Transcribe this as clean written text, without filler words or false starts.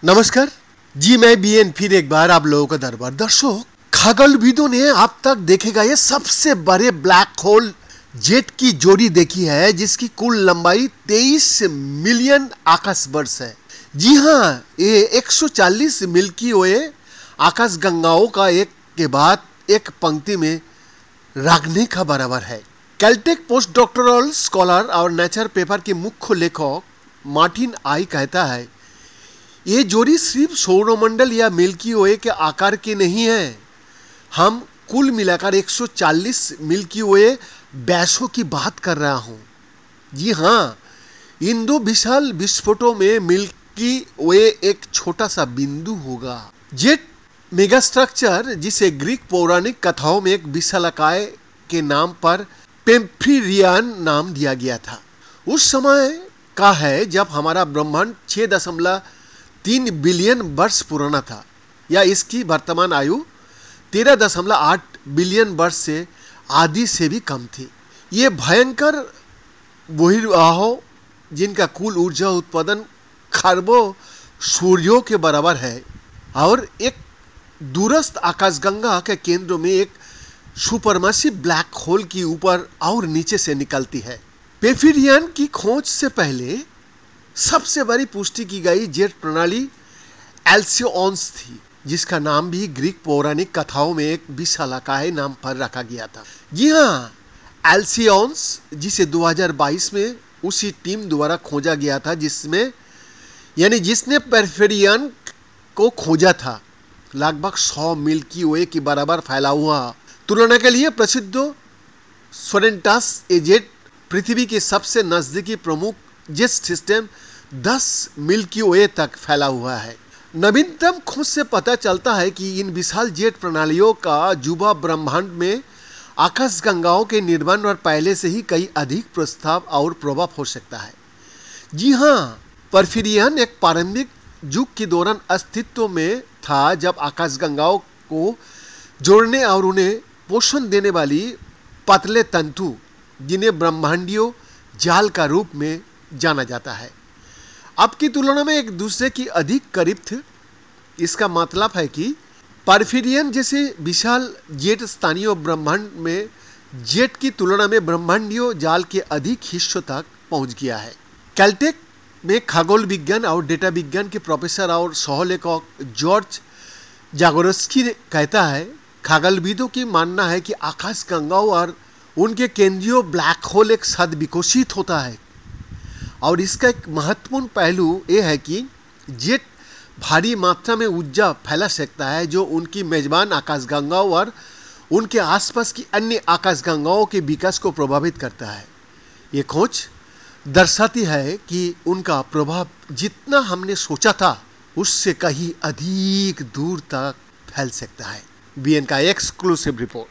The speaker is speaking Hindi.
नमस्कार जी, मैं बीएन फिर एक बार आप लोगों का दरबार। दर्शक, खगोलविदों ने अब तक देखे गए सबसे बड़े ब्लैक होल जेट की जोड़ी देखी है, जिसकी कुल लंबाई 23 मिलियन आकाश वर्ष है। जी हाँ, ये 140 मिल्की वे आकाश गंगाओं का एक के बाद एक पंक्ति में रखने का बराबर है। कैलटेक पोस्ट डॉक्टरल स्कॉलर और नेचर पेपर के मुख्य लेखक मार्टिन आई कहता है, ये जोड़ी सिर्फ सौरमंडल या मिल्की वे के आकार की नहीं है। हम कुल मिलाकर 140 मिल्की वे व्यासों की बात कर रहा हूँ। जी हाँ, इन दो विशाल विस्फोटों में मिल्की वे एक छोटा सा बिंदु होगा। जेट मेगास्ट्रक्चर, जिसे ग्रीक पौराणिक कथाओं में एक विशालकाय के नाम पर पेम्फिरियन नाम दिया गया था, उस समय का है जब हमारा ब्रह्मांड 6.3 बिलियन वर्ष पुराना था, या इसकी वर्तमान आयु 13.8 बिलियन वर्ष से आदि से भी कम थी। ये भयंकर बहिर्वाह, जिनका कुल ऊर्जा उत्पादन खरबों सूर्यों के बराबर है, और एक दूरस्थ आकाशगंगा के केंद्र में एक सुपरमासिव ब्लैक होल की ऊपर और नीचे से निकलती है। पेम्फिरियन की खोज से पहले सबसे बड़ी पुष्टि की गई जेट प्रणाली एल्सिओन्स थी, जिसका नाम भी ग्रीक पौराणिक कथाओं में एक विशालकाय नाम पर रखा गया था। जी हाँ, एल्सिओन्स, जिसे 2022 में उसी टीम द्वारा खोजा गया था जिसने पेम्फिरियन को खोजा था, लगभग 100 मिल्की वे के बराबर फैला हुआ। तुलना के लिए प्रसिद्ध सोरेंटस जेट पृथ्वी के सबसे नजदीकी प्रमुख जेट सिस्टम 10 मिल्की वे तक फैला हुआ है। नवीनतम खोज से पता चलता है कि इन विशाल जेट प्रणालियों का जुबा ब्रह्मांड में आकाशगंगाओं के निर्माण और पहले से ही कई अधिक प्रस्ताव और प्रभाव हो सकता है। जी हाँ, पेम्फिरियन एक प्रारंभिक युग के दौरान अस्तित्व में था, जब आकाशगंगाओं को जोड़ने और उन्हें पोषण देने वाली पतले तंतु, जिन्हें ब्रह्मांडीय जाल का रूप में जाना जाता है, अब की तुलना में एक दूसरे की अधिक करीब थे। इसका मतलब है कि पेम्फिरियन जैसे विशाल जेट स्थानीय ब्रह्मांड में जेट की तुलना में ब्रह्मांडीय जाल के अधिक हिस्सों तक पहुंच गया है। कैलटेक में खगोल विज्ञान और डेटा विज्ञान के प्रोफेसर और सहलेखक जॉर्ज जागोरस्की कहता है, खगोलविदों की मानना है कि आकाशगंगाओं और उनके केंद्रीय ब्लैक होल एक साथ विकसित होता है, और इसका एक महत्वपूर्ण पहलू यह है कि जेट भारी मात्रा में ऊर्जा फैला सकता है, जो उनकी मेजबान आकाशगंगाओं और उनके आसपास की अन्य आकाशगंगाओं के विकास को प्रभावित करता है। ये खोज दर्शाती है कि उनका प्रभाव जितना हमने सोचा था, उससे कहीं अधिक दूर तक फैल सकता है। बीएन का एक्सक्लूसिव रिपोर्ट।